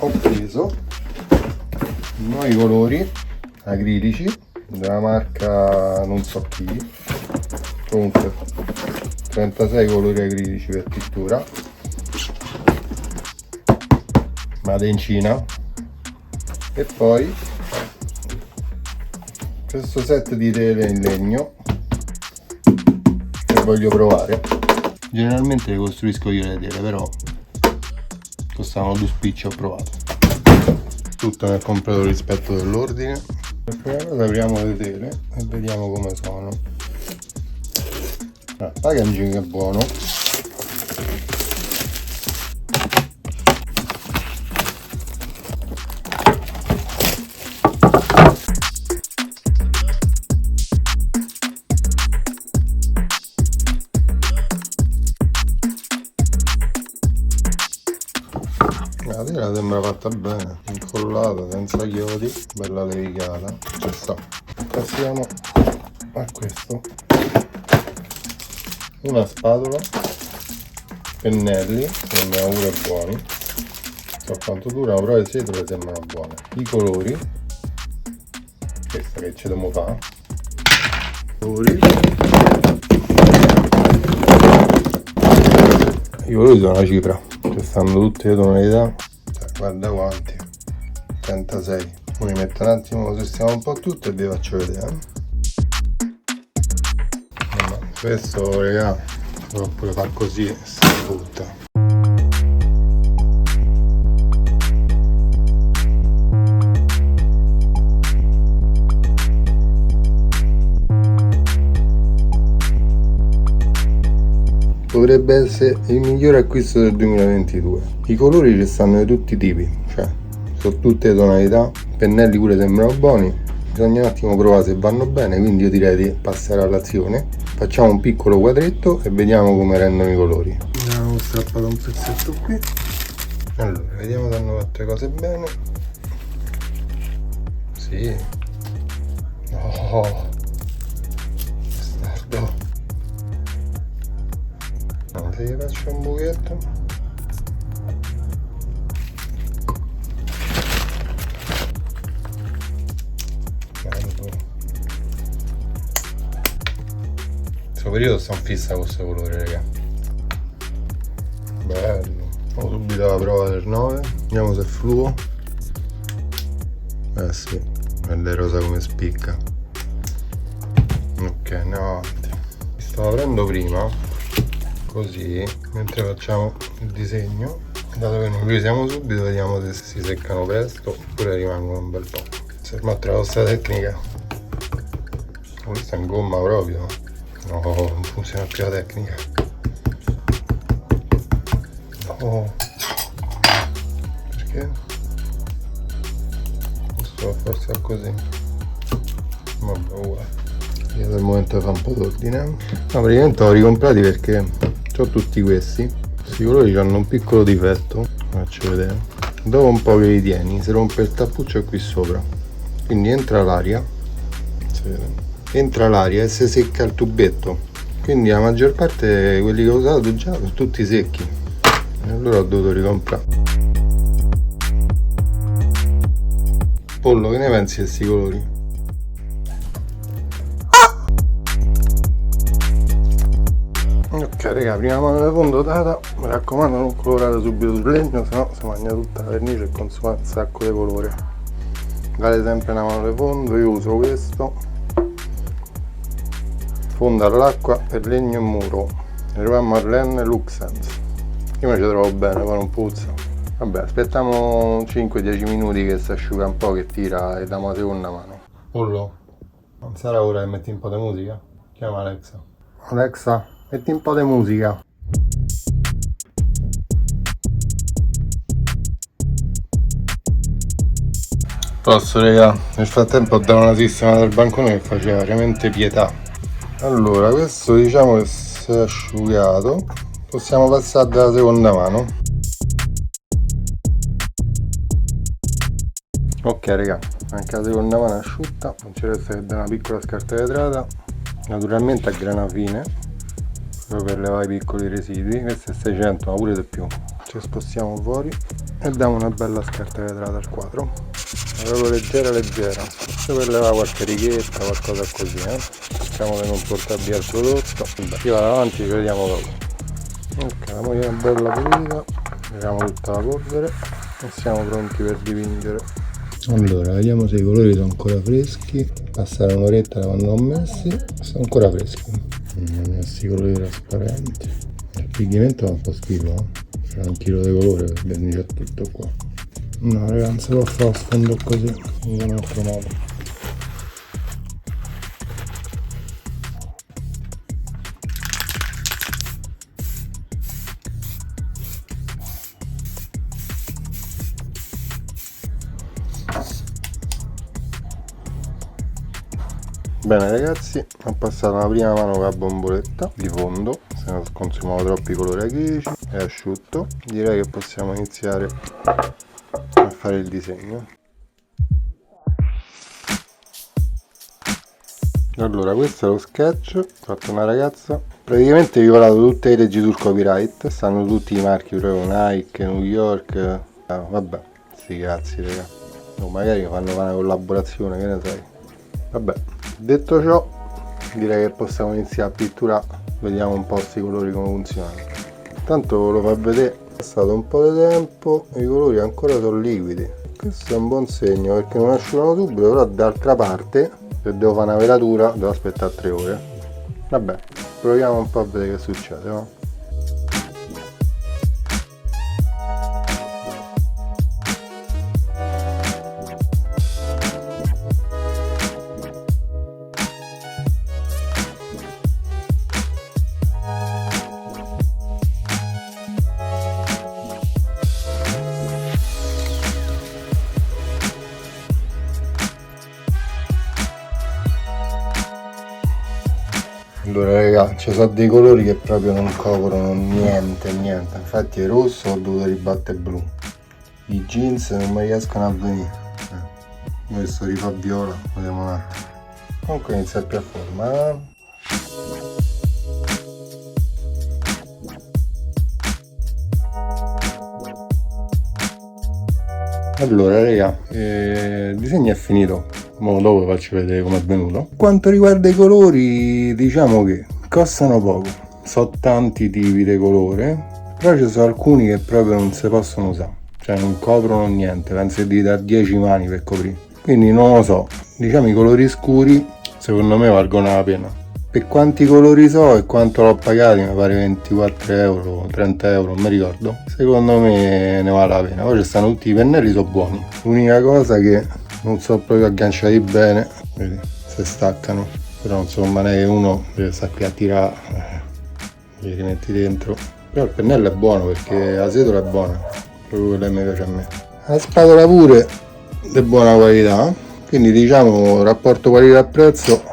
ho preso nuovi colori acrilici della marca non so chi, comunque 36 colori acrilici per pittura, made in Cina, e poi questo set di tele in legno che voglio provare. Generalmente le costruisco io le tele, però costavano 2 spicci, ho provato. Tutto nel completo rispetto dell'ordine. Per prima cosa apriamo le tele e vediamo come sono. Packaging è buono. La tela sembra fatta bene, incollata, senza chiodi, bella levigata, ci sta. Passiamo a questo. Una spatola, pennelli, sembrano pure buoni. Non so quanto durano, però le setole sembrano buone. I colori, questa che ci dobbiamo fare. I colori sono una cifra, ci stanno tutte le tonalità, cioè, guarda quanti, 36. Ora mi metto un attimo, sistemo un po' tutto e vi faccio vedere. Questo, raga, devo pure far così e si butta. Dovrebbe essere il migliore acquisto del 2022. I colori ci stanno di tutti i tipi, cioè sono tutte le tonalità, i pennelli pure sembrano buoni. Bisogna un attimo provare se vanno bene, quindi io direi di passare all'azione. Facciamo un piccolo quadretto e vediamo come rendono i colori. Abbiamo strappato un pezzetto qui. Allora, vediamo se hanno fatto le cose bene. Sì. Oh, bastardo. Se gli faccio un buchetto. Questo periodo sto in fissa con questo colore, raga. Bello. Ho subito la prova del 9. Vediamo se è fluo. Eh sì, è rosa come spicca. Ok, andiamo avanti. Mi stavo aprendo prima, così, mentre facciamo il disegno. Dato che non usiamo subito, vediamo se si seccano presto oppure rimangono un bel po'. Serve la vostra tecnica. Questa è in gomma proprio. No, non funziona più la tecnica. No. Perché? Questo forse è così. Vabbè, uguale. Io per il momento fa un po' d'ordine. No, praticamente ho ricomprati perché ho tutti questi. Questi colori hanno un piccolo difetto. Faccio vedere. Dopo un po' che li tieni, si rompe il tappuccio qui sopra. Quindi entra l'aria. Entra l'aria e si secca il tubetto, quindi la maggior parte di quelli che ho usato già sono tutti secchi e allora ho dovuto ricomprare. Pollo, che ne pensi di questi colori? Ok raga, prima mano di fondo data, mi raccomando non colorate subito sul legno, sennò si mangia tutta la vernice e consuma un sacco di colore. Date sempre una mano di fondo, io uso questo. Fondo all'acqua per legno e muro, Leroy Merlin Luxens. Io mi ci trovo bene, poi non puzza. Vabbè, aspettiamo 5-10 minuti che si asciuga un po', che tira e diamo la seconda mano. Pollo, non sarà ora che metti un po' di musica? Chiama Alexa. Alexa, metti un po' di musica. Posso raga, nel frattempo ho dato una sistemata al bancone che faceva veramente pietà. Allora, questo diciamo che si è asciugato, possiamo passare dalla seconda mano. Ok raga, anche la seconda mano è asciutta, non ci resta che dare una piccola scarta vetrata, naturalmente a grana fine, proprio per levare i piccoli residui. Questo è 600 ma pure di più. Ci spostiamo fuori e diamo una bella scarta vetrata al quadro, proprio leggera leggera, per levare qualche righetta, qualcosa così, cerchiamo di non portare via il prodotto. Vabbè, io vado avanti, ci vediamo dopo. Ok, la moglie è bella pulita, mettiamo tutta la polvere e siamo pronti per dipingere. Allora, vediamo se i colori sono ancora freschi. Passare un'oretta da quando ho messi, sono ancora freschi. Non ho questi colori trasparenti. Il pigmento fa un po' schifo, c'è un chilo di colore per verniciare tutto qua. No ragazzi, non si può fare lo sfondo così, in un altro modo. Bene ragazzi, ho passato la prima mano con la bomboletta di fondo, se non consumiamo troppi colori acrilici, è asciutto. Direi che possiamo iniziare a fare il disegno. Allora, questo è lo sketch fatto una ragazza. Praticamente vi ho dato tutte le leggi sul copyright, stanno tutti i marchi, proprio Nike, New York, vabbè, sti cazzi raga. No, magari fanno una collaborazione, che ne sai. Vabbè, detto ciò, direi che possiamo iniziare a pitturare, vediamo un po' questi colori come funzionano. Tanto lo fa vedere, è passato un po' di tempo e i colori ancora sono liquidi. Questo è un buon segno perché non asciugano subito, però d'altra parte, se devo fare una velatura, devo aspettare 3 ore. Vabbè, proviamo un po' a vedere che succede, no? Allora raga, ci sono dei colori che proprio non coprono niente, infatti il rosso ho dovuto ribattere blu, i jeans non mi riescono a venire, questo rifà viola, vediamo un attimo, comunque inizia più a forma. Allora raga, il disegno è finito, ora dopo faccio vedere come è venuto. Quanto riguarda i colori, diciamo che costano poco, so tanti tipi di colore, però ci sono alcuni che proprio non si possono usare, cioè non coprono niente, penso di dare 10 mani per coprire, quindi non lo so, diciamo i colori scuri secondo me valgono la pena. Per quanti colori so e quanto l'ho pagati, mi pare 24 euro, 30 euro, non mi ricordo. Secondo me ne vale la pena. Poi ci stanno tutti i pennelli, sono buoni. L'unica cosa che non so proprio agganciati bene, vedi, si staccano. Però non so mai che uno deve stare qui a tirare, li rimetti dentro. Però il pennello è buono perché la setola è buona, proprio quella che mi piace a me. La spatola pure di buona qualità, quindi diciamo rapporto qualità-prezzo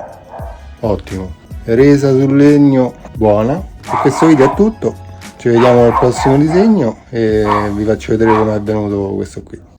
ottimo. Resa sul legno buona. Per questo video è tutto, ci vediamo al prossimo disegno e vi faccio vedere come è venuto questo qui.